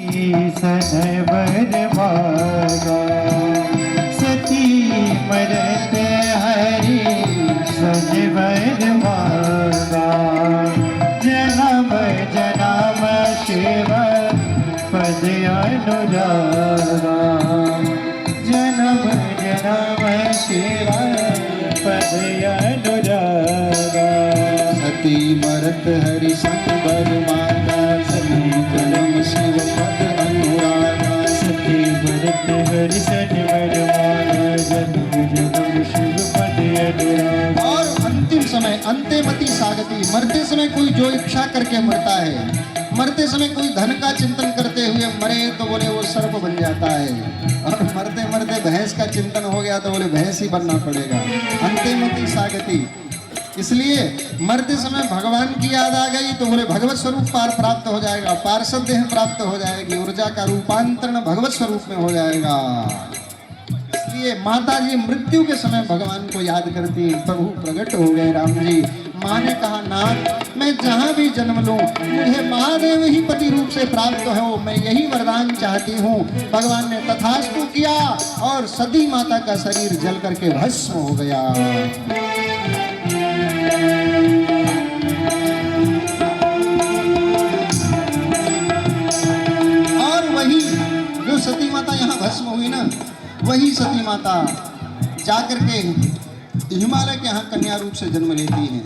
सन वर मांगा। सती मरत हरि सन वर मांगा। जन्म जन्म शिव पद अनुरागा। जन्म जन्म शिव पद अनुरागा। सती मरत हरि संबर मांगा। सती जन्म शिव पद अनुरागा। सती मरत हरि संबर मांगा। जन्म जन्म शिव पद अनुरागा। और अंतिम समय अंत्यमति सागती, मरते समय कोई जो इच्छा करके मरता है, मरते समय कोई धन का चिंतन करते हुए मरे तो बोले वो सर्प बन जाता है, और मरते मरते भैंस का चिंतन हो गया तो बोले भैंस ही बनना पड़ेगा। अंत्यमति सागती, इसलिए मरते समय भगवान की याद आ गई तो बोले भगवत स्वरूप पार प्राप्त हो जाएगा, पार्षद देह प्राप्त हो जाएगी, ऊर्जा का रूपांतरण भगवत स्वरूप में हो जाएगा। इसलिए माता जी मृत्यु के समय भगवान को याद करती, प्रभु प्रकट हो गए राम जी। माँ ने कहा नाथ मैं जहाँ भी जन्म लूं मुझे महादेव ही पति रूप से प्राप्त हो, मैं यही वरदान चाहती हूँ। भगवान ने तथास्तु किया और सती माता का शरीर जल करके भस्म हो गया। और वही जो सती माता यहाँ भस्म हुई ना, वही सती माता जाकर के हिमालय के यहाँ कन्या रूप से जन्म लेती हैं।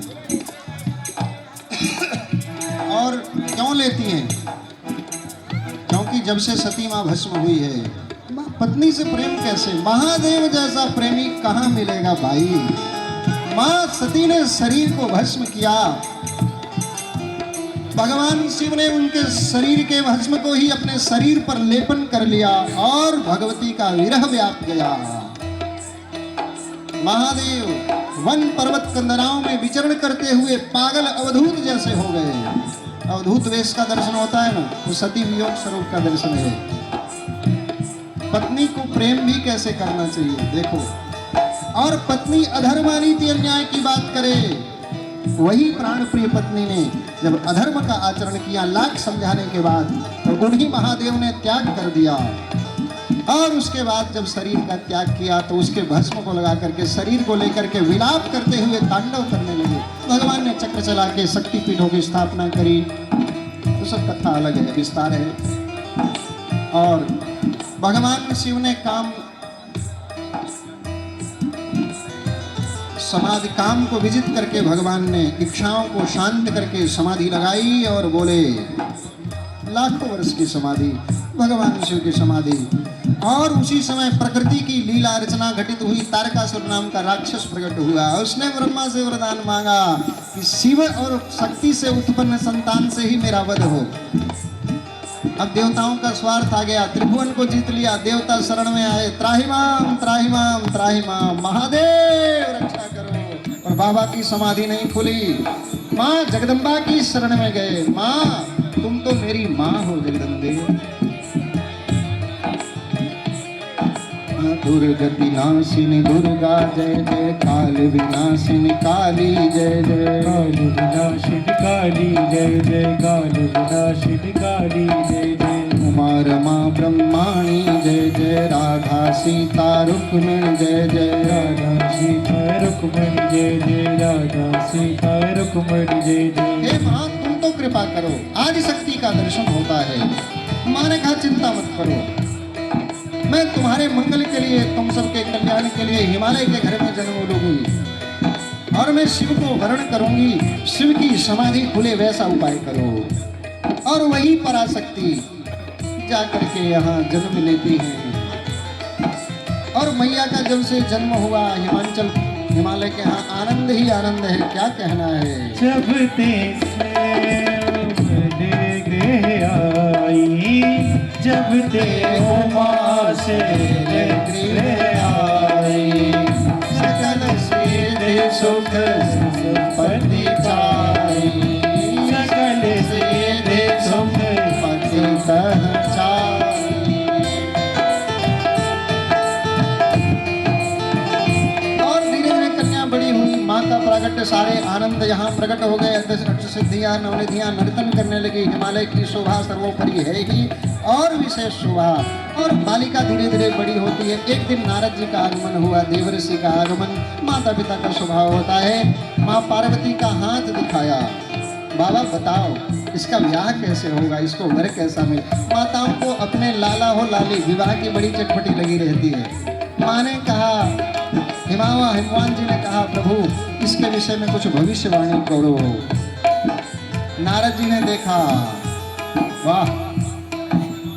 और क्यों लेती हैं? क्योंकि जब से सती माँ भस्म हुई है, पत्नी से प्रेम कैसे, महादेव जैसा प्रेमी कहाँ मिलेगा भाई। माँ सती ने शरीर को भस्म किया, भगवान शिव ने उनके शरीर के भस्म को ही अपने शरीर पर लेपन कर लिया और भगवती का विरह व्याप गया। महादेव वन पर्वत कंदराओं में विचरण करते हुए पागल अवधूत जैसे हो गए। अवधूत वेश का दर्शन होता है ना, वो सती वियोग स्वरूप का दर्शन है। पत्नी को प्रेम भी कैसे करना चाहिए देखो। और पत्नी अधर्म अनीति अन्याय की बात करे, वही प्राण प्रिय पत्नी ने जब अधर्म का आचरण किया, लाख समझाने के बाद तो उन्हीं महादेव ने त्याग कर दिया। और उसके बाद जब शरीर का त्याग किया तो उसके भस्म को लगा करके शरीर को लेकर के विलाप करते हुए तांडव करने लगे। भगवान ने चक्र चला के शक्तिपीठों की स्थापना करी, तो सब कथा अलग है, विस्तार है। और भगवान शिव ने समाधि काम को विजित करके भगवान ने इच्छाओं को शांत करके समाधि लगाई और बोले, लाखों वर्ष की समाधि भगवान शिव की समाधि। और उसी समय प्रकृति की लीला रचना घटित हुई, तारकासुर नाम का राक्षस प्रकट हुआ। उसने ब्रह्मा से वरदान मांगा कि शिव और शक्ति से उत्पन्न संतान से ही मेरा वध हो। अब देवताओं का स्वार्थ आ गया, त्रिभुवन को जीत लिया, देवता शरण में आए, त्राहिमाम त्राहिमाम त्राहिमाम, महादेव रक्षा करो। और बाबा की समाधि नहीं खुली, माँ जगदम्बा की शरण में गए, माँ तुम तो मेरी माँ हो जगदम्बे। दुर्गति नाशिनी दुर्गा जय जय, काल विनाशिनी काली जय जय, काल विनाशिनी काली जय जय, काल विनाशिनी काली जय जय। उमा रमा ब्रह्माणी जय जय, राधा सीता रुक्मिणी जय जय, राधा सीता रुक्मिणी जय जय, राधा सीता रुक्मिणी जय जय। हे माँ तुम तो कृपा करो, आज शक्ति का दर्शन होता है। माँ ने कहा चिंता मत करो, मैं तुम्हारे मंगल के लिए, तुम सबके कल्याण के लिए हिमालय के घर में जन्म लूंगी और मैं शिव को वर्ण करूंगी। शिव की समाधि खुले वैसा उपाय करो। और वही पराशक्ति जाकर के यहाँ जन्म लेती हैं। और मैया का जब से जन्म हुआ हिमाचल हिमालय के यहाँ आनंद ही आनंद है, क्या कहना है। जब गृह आई, जब ते उमा से गृह आई, सकल सिद्धि सुख संपत्ति पाई, सकल सिद्धि सुख पति चाई। और धीरे धीरे कन्या बड़ी हुई, माँ का प्रागट्य सारे आनंद यहाँ प्रकट हो गए। अष्ट सिद्धियाँ नवनिधियाँ नर्तन करने लगी। हिमालय की शोभा सर्वोपरि है ही, और विशेष शोभा। और बालिका धीरे धीरे बड़ी होती है। एक दिन नारद जी का आगमन हुआ, देवर्षि का आगमन। माता पिता का स्वभाव होता है। माँ पार्वती का हाथ दिखाया, बाबा बताओ इसका ब्याह कैसे होगा, इसको घर कैसा मिले। माताओं को अपने लाला हो लाली विवाह की बड़ी चटपटी लगी रहती है। माँ ने कहा, हिमवान जी ने कहा, प्रभु इसके विषय में कुछ भविष्यवाणी करो। नारद जी ने देखा, वाह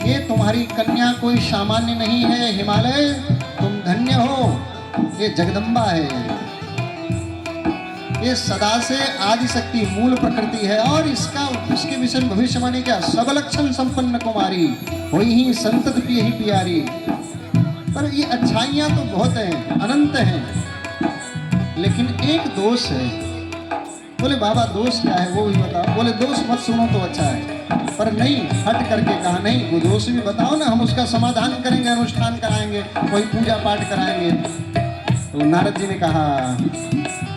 ये तुम्हारी कन्या कोई सामान्य नहीं है हिमालय, तुम धन्य हो, ये जगदम्बा है, ये सदा से आदि शक्ति मूल प्रकृति है। और इसके विषय में भविष्यवाणी क्या, सब लक्षण संपन्न कुमारी, वही ही संतत पिए ही प्यारी। पर ये अच्छाइयाँ तो बहुत हैं, अनंत हैं, लेकिन एक दोष है। बोले बाबा दोष क्या है वो भी बताओ। बोले दोष मत सुनो तो अच्छा है, पर नहीं, हट करके कहा नहीं, वो दोष भी बताओ ना, हम उसका समाधान करेंगे, अनुष्ठान कराएंगे, कोई पूजा पाठ कराएंगे। तो नारद जी ने कहा,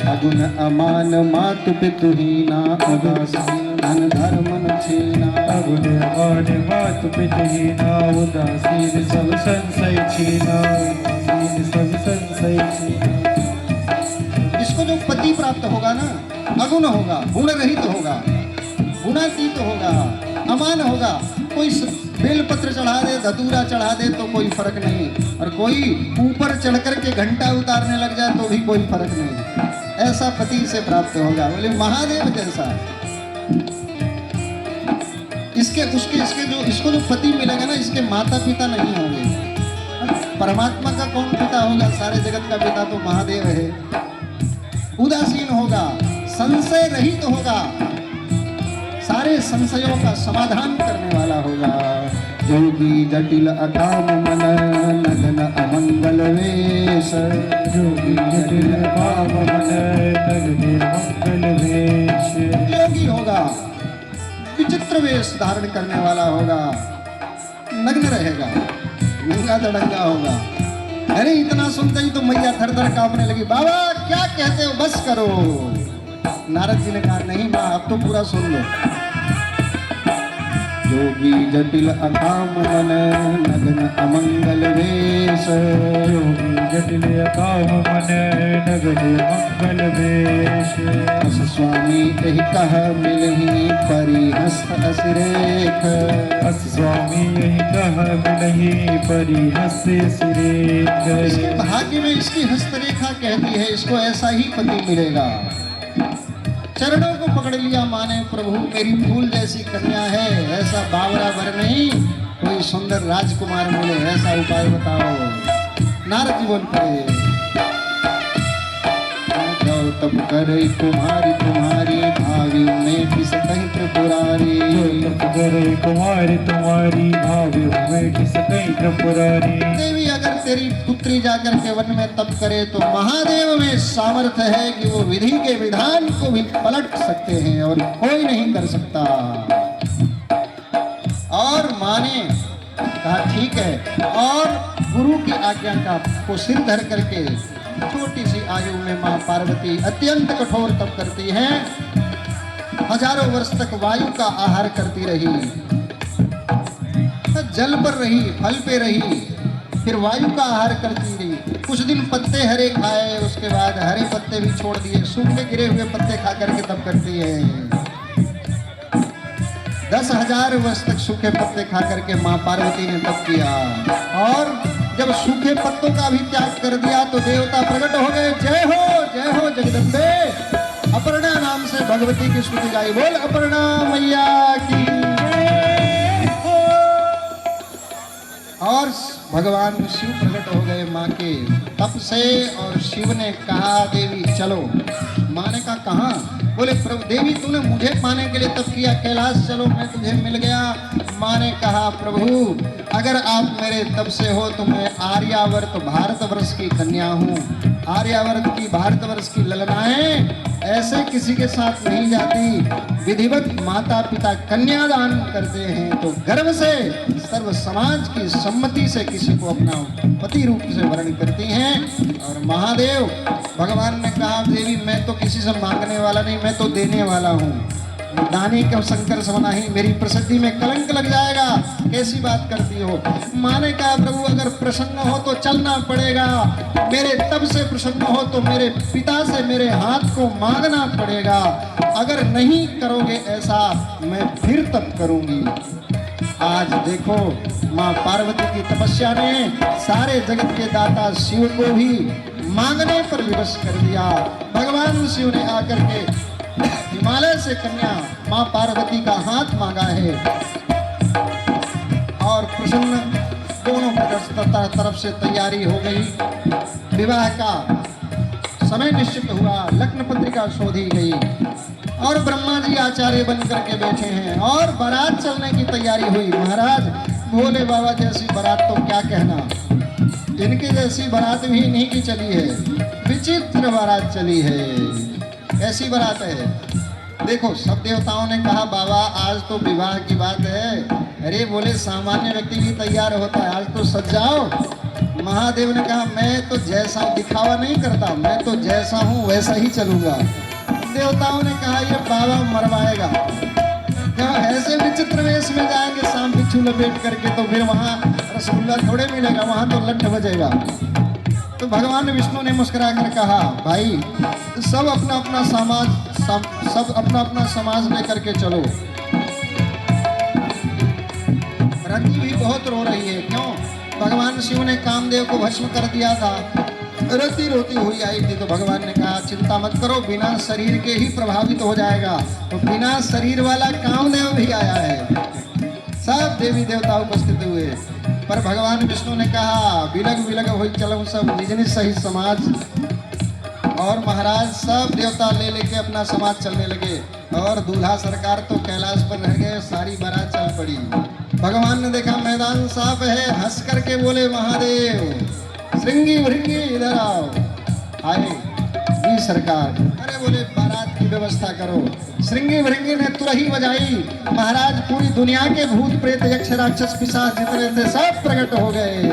अगुण अमान मातु पितुहीना, उदासीन धन धर्म न छीना। अगुण अमान मातु पितुहीना, उदासीन सब संशय छीना, सब संशय छीना। इसको जो पति प्राप्त होगा ना, अगुण होगा, गुण रहित होगा, गुणातीत होगा, अमान होगा। कोई बेलपत्र चढ़ा दे, धतूरा चढ़ा दे तो कोई फर्क नहीं, और कोई ऊपर चढ़ करके घंटा उतारने लग जाए तो भी कोई फर्क नहीं। ऐसा पति से प्राप्त होगा। बोले महादेव जैसा। इसको जो पति मिलेगा ना, इसके माता पिता नहीं होंगे। परमात्मा का कौन पिता होगा, सारे जगत का पिता तो महादेव है। उदासीन होगा, संशय रहित होगा, सारे संशयों का समाधान करने वाला होगा। योगी जटिल अकाम मन, नगन अमंगल वेश। योगी जटिल अकाम मन, नगन अमंगल वेश। योगी होगा, विचित्र वेश धारण करने वाला होगा, नग्न रहेगा, नंगा दड़ंगा होगा। अरे इतना सुनते ही तो मैया थर थर कांपने लगी। बाबा क्या कहते हो, बस करो। नारद जी ने कहा, नहीं माँ अब तो पूरा सुन लो। योगी जटिल अकाम मन, नगन अमंगल वेश। योगी जटिल अकाम मन, नगन अमंगल वेश। अस स्वामी यही कह मिलही, परिहस्त असिरेख। अस स्वामी यही कह मिलही, परिहस्त सिरेख। इसके भाग्य में इसकी हस्तरेखा कहती है, इसको ऐसा ही पति मिलेगा। चरणों को पकड़ लिया माने, प्रभु मेरी फूल जैसी कन्या है, ऐसा बावरा वर नहीं, कोई सुंदर राजकुमार मिले, ऐसा उपाय बताओ। नारद जी बोल पड़े, जाओ तब करे कुमारी तुम्हारी, भावी में किस कहीं त्रिपुरारी। तब करे कुमारी तुम्हारी, भावी में किस कहीं त्रिपुरारी। देवी अगर तेरी पुत्री जाकर के वन में तप करे तो महादेव में सामर्थ्य है कि वो विधि के विधान को भी पलट सकते हैं और कोई नहीं कर सकता। और माने कहा ठीक है। और गुरु की आज्ञा को सिर धर करके छोटी सी आयु में माँ पार्वती अत्यंत कठोर तप करती हैं। हजारों वर्ष तक वायु का आहार करती रही, जल पर रही, फल पे रही, फिर वायु का आहार करती रही। कुछ दिन पत्ते हरे खाए, उसके बाद हरे पत्ते भी छोड़ दिए, सूखे गिरे हुए पत्ते खा करके तप करती है। 10,000 वर्ष तक सूखे पत्ते खा करके माँ पार्वती ने तप किया। और जब सूखे पत्तों का भी त्याग कर दिया तो देवता प्रकट हो गए। जय हो जगदम्बे। अपर्णा नाम से भगवती की स्तुति गाई। बोल अपर्णा मैया की। और भगवान शिव प्रकट हो गए माँ के तप से। और शिव ने कहा देवी चलो। माँ ने कहा कहाँ? बोले प्रभु देवी तूने मुझे पाने के लिए तप किया, कैलाश चलो मैं तुझे मिल गया। माँ ने कहा प्रभु अगर आप मेरे तप से हो तो मैं आर्यावर्त भारतवर्ष की कन्या हूँ। आर्यावर्त की भारतवर्ष की ललनाएं ऐसे किसी के साथ नहीं जाती। विधिवत माता पिता कन्यादान करते हैं तो गर्व से सर्व समाज की सम्मति से किसी को अपना पति रूप से वर्ण करती हैं। और महादेव भगवान ने कहा देवी मैं तो किसी से मांगने वाला नहीं, मैं तो देने वाला हूँ। दानी क्यों शंकर समना ही, मेरी प्रसिद्धि में कलंक लग जाएगा, कैसी बात करती हो। माँ ने कहा प्रभु अगर प्रसन्न हो तो चलना पड़ेगा, मेरे तब से प्रसन्न हो तो मेरे पिता से मेरे हाथ को मांगना पड़ेगा, अगर नहीं करोगे ऐसा मैं फिर तब करूंगी। आज देखो माँ पार्वती की तपस्या ने सारे जगत के दाता शिव को भी मांगने पर विवश कर दिया। भगवान शिव ने आकर के हिमालय से कन्या माँ पार्वती का हाथ मांगा है और प्रसन्न दोनों तरफ से तैयारी हो गई। विवाह का समय निश्चित हुआ, लग्न पत्रिका शोधी गई और ब्रह्मा जी आचार्य बन करके बैठे हैं और बारात चलने की तैयारी हुई। महाराज भोले बाबा जैसी बारात तो क्या कहना, इनकी जैसी बारात भी इन्हीं की चली है, विचित्र बारात चली है, ऐसी बारात है। देखो सब देवताओं ने कहा बाबा आज तो विवाह की बात है, अरे बोले सामान्य व्यक्ति भी तैयार होता है, आज तो सज जाओ। महादेव ने कहा मैं तो जैसा दिखावा नहीं करता, मैं तो जैसा हूँ वैसा ही चलूंगा। देवताओं ने कहा ये बाबा मरवाएगा, जब ऐसे विचित्र वेश में जाएंगे सांप बिच्छू लपेट करके तो फिर वहाँ रसगुल्ला थोड़े मिलेगा, वहाँ तो लट्ठ बजेगा। तो भगवान विष्णु ने मुस्कुरा कर कहा भाई सब अपना अपना समाज लेकर के चलो। रति भी बहुत रो रही है, क्यों? भगवान शिव ने कामदेव को भस्म कर दिया था, रति रोती हुई आई थी, तो भगवान ने कहा चिंता मत करो, बिना शरीर के ही प्रभावित हो जाएगा। तो बिना शरीर वाला कामदेव भी आया है, सब देवी देवता उपस्थित हुए, पर भगवान विष्णु ने कहा विलग विलग हो चलो सब निज निज सही समाज। और महाराज सब देवता ले लेके अपना समाज चलने लगे और दूल्हा सरकार तो कैलाश पर रह गए, सारी बारात चल पड़ी। भगवान ने देखा मैदान साफ है, हंस करके बोले महादेव श्रृंगी भृंगी इधर आओ। आए जी सरकार, अरे बोले बारात की व्यवस्था करो। श्रृंगी भृंगी ने तुरही बजाई, महाराज पूरी दुनिया के भूत प्रेत यक्ष राक्षस पिशाच जितने थे सब प्रकट हो गए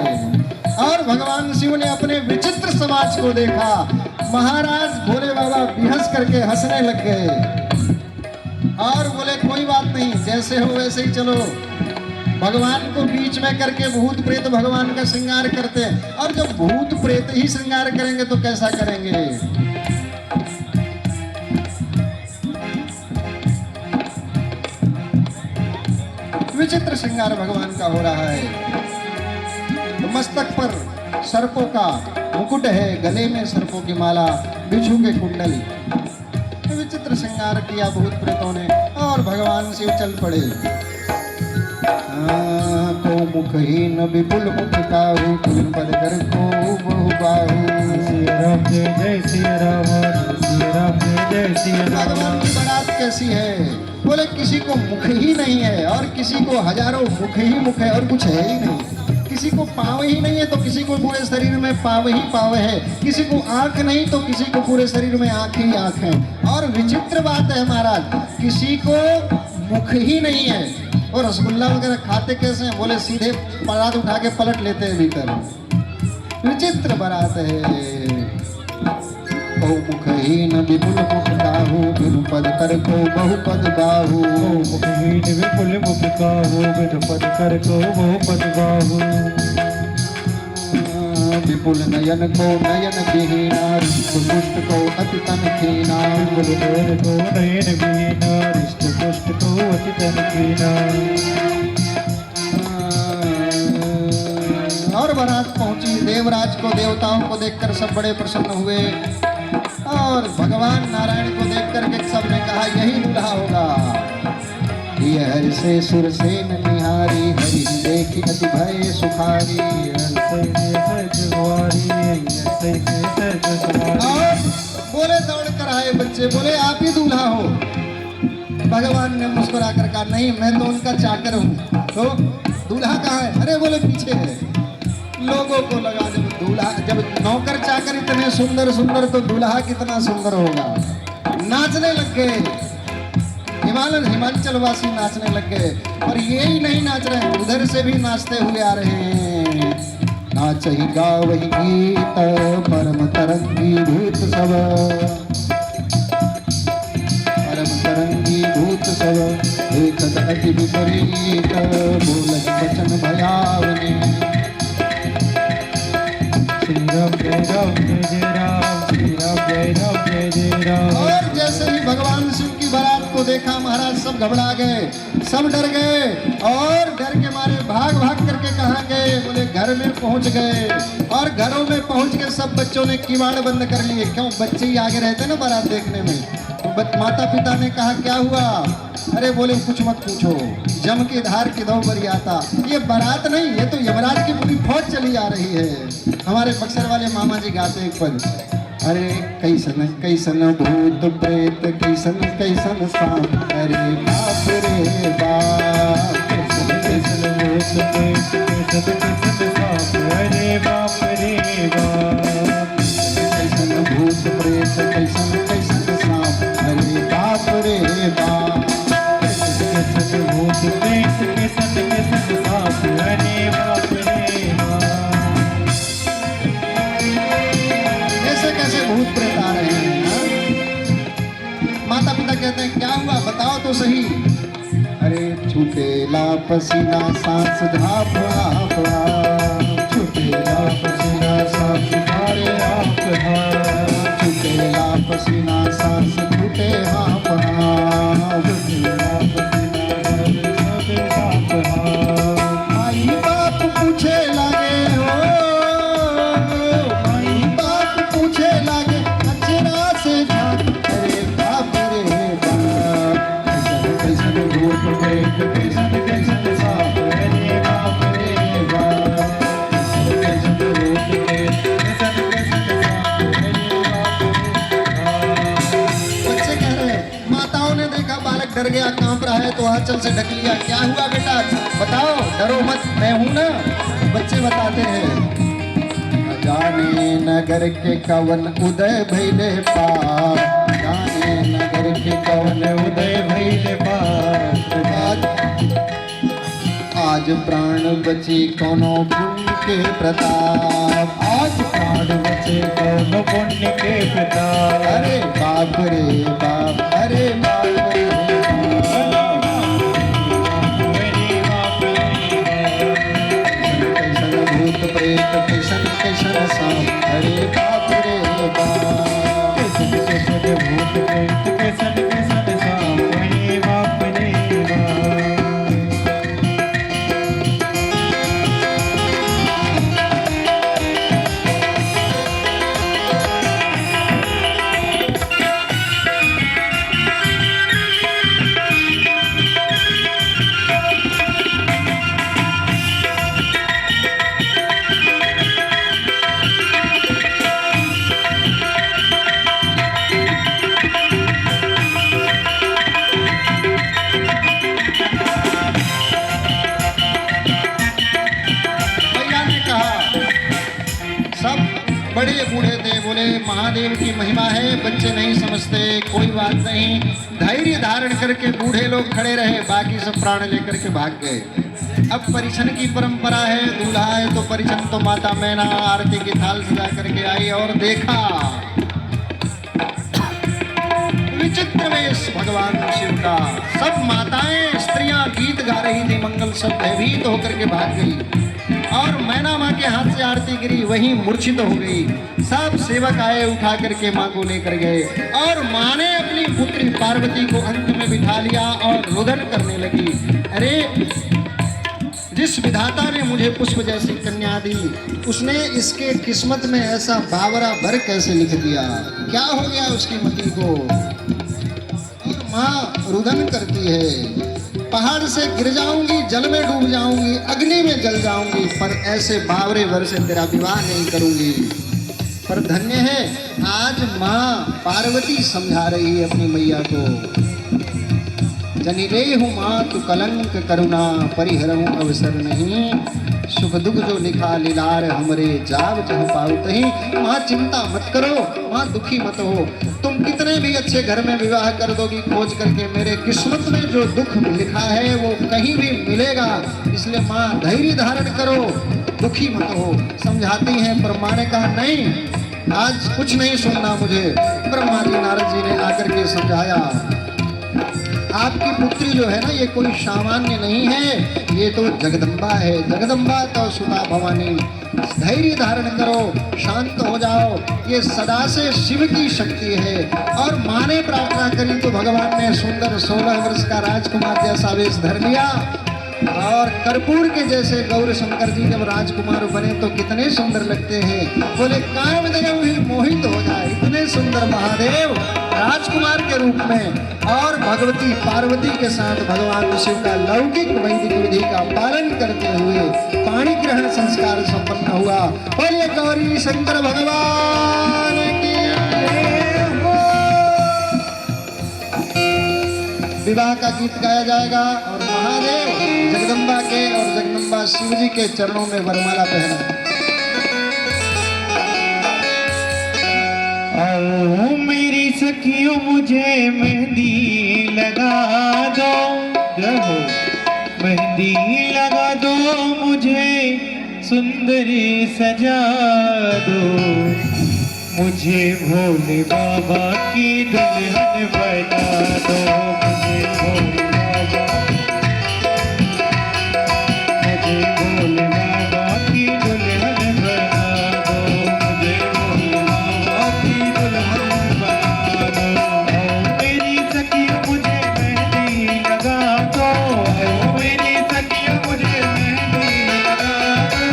और भगवान शिव ने अपने विचित्र समाज को देखा। महाराज भोले बाबा बेहस करके हंसने लग गए और बोले कोई बात नहीं, जैसे हो वैसे ही चलो। भगवान को बीच में करके भूत प्रेत भगवान का श्रृंगार करते हैं, और जब भूत प्रेत ही श्रृंगार करेंगे तो कैसा करेंगे? विचित्र श्रृंगार भगवान का हो रहा है। तो मस्तक पर सर्पों का मुकुट है, गले में सर्पों की माला, बिच्छू के कुंडल, विचित्र श्रृंगार किया भूत प्रेतों ने और भगवान शिव चल पड़े। को मुखहीन विपुल मुख काहू, पद कर को बहु बाहू। सिया राम जय सिया राम, सिया राम जय सिया राम। भगवान की बारात कैसी है? बोले किसी को मुख ही नहीं है और किसी को हजारों मुख ही मुख है और कुछ है ही नहीं। किसी को पाँव ही नहीं है तो किसी को पूरे शरीर में पाँव ही पाँव है, किसी को आँख नहीं तो किसी को पूरे शरीर में आँख ही आँख है। और विचित्र बात है महाराज, किसी को मुख ही नहीं है। और रसगुल्ला वगैरह खाते कैसे हैं? बोले सीधे बारात उठा के पलट लेते हैं भीतर। विचित्र बारात है। बहुमुखहीन विपुल मुख काहू, बिनु पद कर को बहुपद बाहू। मुखहीन विपुल मुख काहू, बिनु पद कर को बहुपद बाहू। विपुल नयन को नयन विहीना, रिष्ट पुष्ट को अति तन कीना। विपुल नयन को नयन विहीना, रिष्ट पुष्ट को अति तन कीना। और बारात पहुंची, देवराज को देवताओं को देखकर सब बड़े प्रसन्न हुए और भगवान नारायण को देख करके सबने कहा यही दूल्हा होगा। ये हरि से सुर से निहारी, हरि देखी अति भय सुखारी। और बोले दौड़ कर आए बच्चे, बोले आप ही दूल्हा हो। भगवान ने मुस्कुरा कर कहा नहीं, मैं तो उनका चाकर हूँ। तो दूल्हा कहाँ है? अरे बोले पीछे है। लोगों को लगा जब दूल्हा, जब नौकर चाकर इतने सुंदर सुंदर तो दूल्हा कितना सुंदर होगा। नाचने लग गए, हिमाचल वासी नाचने लग गए। और ये ही नहीं नाच रहे, उधर से भी नाचते हुए आ रहे हैं। नाच ही गाव ही गीत, परम तरंगी भूत सब, परम तरंगी भूत भक्त सब देखत अति विपरीत बोलत वचन भयावनी। श्री राम जय राम जय जय राम, श्री राम जय राम जय जय राम। और जैसे ही भगवान शिव की बारात को देखा महाराज सब घबरा गए, सब डर गए और डर के मारे भाग भाग करके कहाँ गए? बोले घर में पहुंच गए। और घरों में पहुंच के सब बच्चों ने किवाड़ बंद कर लिए। क्यों? बच्चे ही आगे रहते ना बारात देखने में। तो माता पिता ने कहा क्या हुआ? अरे बोले कुछ मत पूछो, जम की धार की दो बरियाता। ये बारात नहीं, ये तो यमराज की पूरी फौज चली आ रही है। हमारे बक्सर वाले मामा जी गाते एक पद, अरे कैसन कैसन भूत प्रेत कैसन कैसन सांप, अरे बाप रे बाप। कैसन कैसन भूत प्रेत कैसन कैसन सांप, अरे बाप रे बाप। कैसन भूत प्रेत कैसन कैसन सांप, अरे बाप रे बाप। कैसन भूत प्रेत कैसन कैसन सांप, अरे बाप रे बाप। कैसे कैसे भूत प्रेत आ रहे हैं हा? माता पिता कहते हैं क्या हुआ बताओ तो सही। अरे छूटेला पसीना सांस धाप आप, छूटेला पसीना सांस धारे आप, छूटेला पसीना सांस छूटे आप, छूटेला पसीना सांस आप। माई बाप पूछे लागे हो, माई बाप पूछे लागे अचरा से झांक, अरे बाप रे बाप। कैसन कैसन भूत प्रेत कैसन कैसन सांप, अरे बाप रे बाप। कैसन भूत प्रेत कैसन कैसन सांप, अरे बाप रे बाप। बच्चे कह रहे हैं, माताओं ने देखा बालक डर गया कांप रहा है तो आंचल से ढक लिया। क्या हुआ बेटा बताओ, डरो मत मैं हूं ना। बच्चे बताते हैं, जाने नगर के कवन उदय भैले पार, जाने नगर के कवन उदय भैले पार। आज प्राण बची कोनो पुण्य के प्रताप, आज प्राण बचे कौन पुण्य के प्रताप। अरे बाप रे बाप, अरे बाप रे बाप। अरे बाप रे बाप। कैसन भूत प्रेत कैसन कैसन सांप, अरे बाप रे बाप। कैसन कैसन भूत प्रेत कैसन कैसन सांप, अरे बाप रे बाप। भैया ने कहा सब बड़े बूढ़े थे, बोले महादेव की महिमा है, बच्चे नहीं समझते, कोई बात नहीं। धैर्य धारण करके बूढ़े लोग खड़े रहे, बाकी सब प्राण लेकर के भाग गए। अब परिछन की परंपरा है, दूल्हा है तो परिछन तो माता मैना आरती की थाल सजा करके आई और देखा विचित्र वेश भगवान शिव का। सब माताएं स्त्रियां गीत गा रही थी मंगल, सब भयभीत होकर के भाग गई और मैना माँ के हाथ से आरती गिरी, वहीं मूर्छित हो गई। सब सेवक आए उठा करके माँ को लेकर गए और माँ ने अपनी पुत्री पार्वती को अंत में बिठा लिया और रुदन करने लगी। अरे जिस विधाता ने मुझे पुष्प जैसी कन्या दी, उसने इसके किस्मत में ऐसा बावरा भर कैसे लिख दिया? क्या हो गया उसकी मति को? और माँ रुदन करती है, पहाड़ से गिर जाऊंगी, जल में डूब जाऊंगी, अग्नि में जल जाऊंगी, पर ऐसे बावरे भर से तेरा विवाह नहीं करूंगी। पर धन्य है आज माँ पार्वती समझा रही है अपनी मैया को, जनि रेहु मातु कलंक करुणा, परिहरहु अवसर नहीं, सुख दुख जो लिखा लीलार हमरे, जाव जह पाउतहि। माँ चिंता मत करो, माँ दुखी मत हो, तुम कितने भी अच्छे घर में विवाह कर दोगी खोज करके, मेरे किस्मत में जो दुख लिखा है वो कहीं भी मिलेगा, इसलिए माँ धैर्य धारण करो, दुखी मत हो। समझाती हैं, पर माँ ने कहा नहीं, आज कुछ नहीं सुनना मुझे। ब्रह्मा जी नारद जी ने आकर के समझाया, आपकी पुत्री जो है ना ये कोई सामान्य नहीं है, ये तो जगदम्बा है। जगदम्बा तो सुता भवानी। धैर्य धारण करो, शांत हो जाओ, ये सदा से शिव की शक्ति है। और माँ ने प्रार्थना करी तो भगवान ने सुंदर 16 वर्ष का राजकुमार जैसा वेश धर लिया। और कर्पूर के जैसे गौर शंकर जी जब राजकुमार बने तो कितने सुंदर लगते हैं। बोले कामदेव ही मोहित हो जाए, इतने सुंदर महादेव राजकुमार के रूप में। और भगवती पार्वती के साथ भगवान शिव का लौकिक वैदिक विधि का पालन करते हुए पाणी ग्रहण संस्कार संपन्न हुआ। बोले गौरी शंकर भगवान की जय हो। विवाह का गीत गाया जाएगा और महादेव जगदम्बा के और जगदम्बा शिव जी के चरणों में वरमाला पहना। आओ मेरी सखियों मुझे मेहंदी लगा दो, जय हो। मेहंदी लगा दो मुझे सुंदरी सजा दो, मुझे भोले बाबा की दुल्हन बना दो, मुझे भोले बाबा, मुझे भोले बाबा की दुल्हन बना दो, मुझे भोले बाबा की दुल्हन बना दो। आओ मेरी सखियों मुझे मेहंदी लगा दो, आओ मेरी सखियों मुझे मेहंदी लगा दो,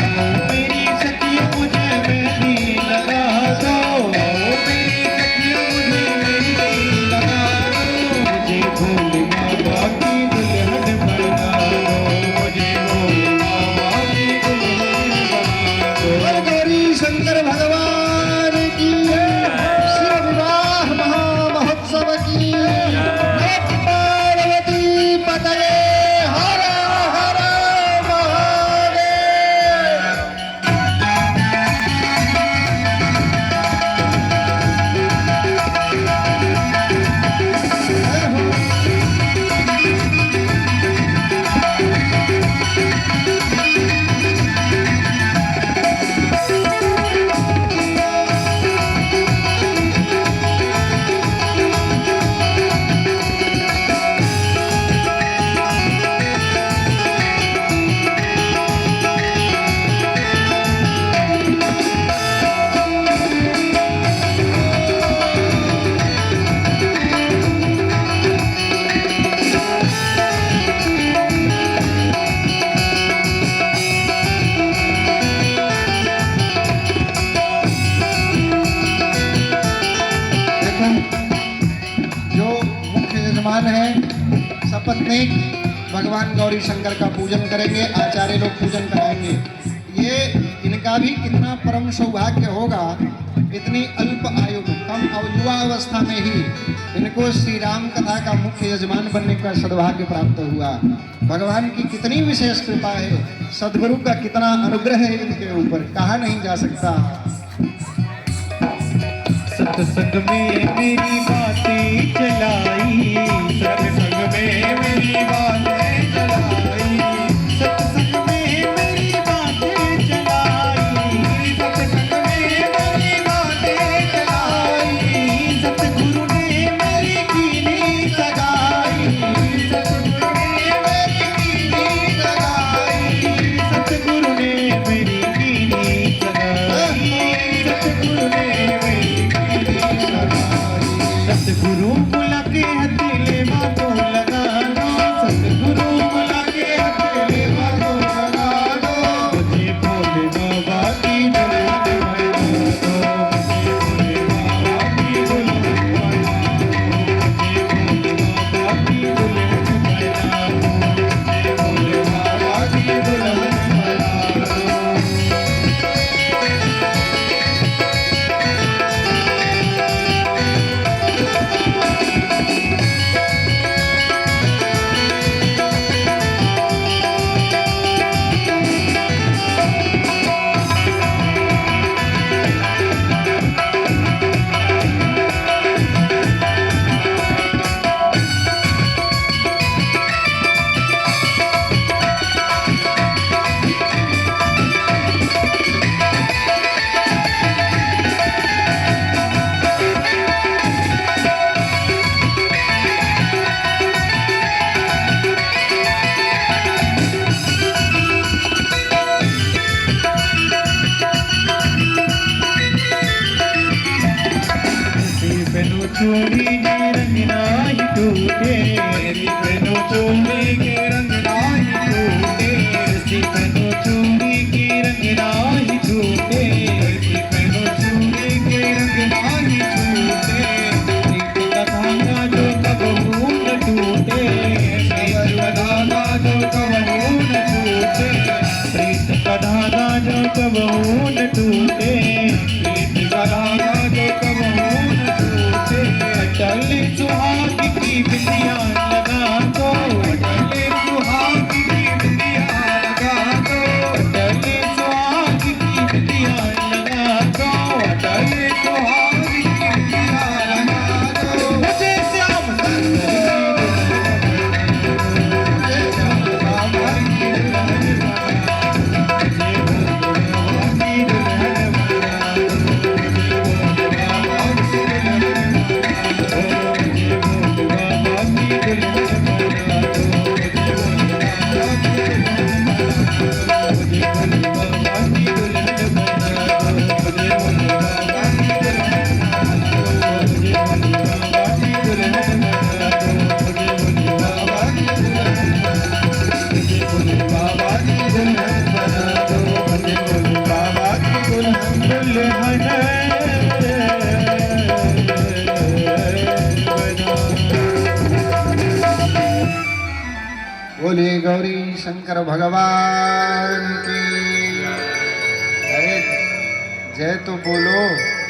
आओ मेरी सखियों मुझे मेहंदी लगा दो, आओ मेरी सखियों मुझे मेहंदी लगा दो, मुझे भोले बाबा की दुल्हन बना दो, मुझे भोले बाबा की दुल्हन बना दो। और गौरी शंकर भगवान की शिव विवाह महामहोत्सव की पार्वती पतये हर हर महादेव। जो मुख्य यजमान है सपत्नीक भगवान गौरी शंकर का पूजन करेंगे, आचार्य लोग पूजन कराएंगे। ये इनका भी कितना परम सौभाग्य होगा, इतनी अल्प आयु कम युवा अवस्था में ही इनको श्री राम कथा का मुख्य यजमान बनने का सौभाग्य प्राप्त हुआ। भगवान की कितनी विशेष कृपा है, सदगुरु का कितना अनुग्रह है इनके ऊपर, कहा नहीं जा सकता। सत्संग में मेरी बातें चलाई, सत्संग में मेरी बातें चलाई, सत्संग में मेरी बातें चलाई, सत्संग में मेरी बातें चलाई, सतगुरु ने मेरी कीनी सगाई, सतगुरु ने मेरी कीनी सगाई, सतगुरु ने मेरी कीनी सगाई, सतगुरु ने मेरी सतगुरु बुला के हथेले बातों बोलिए गौरी शंकर भगवान की। अरे जय तो बोलो।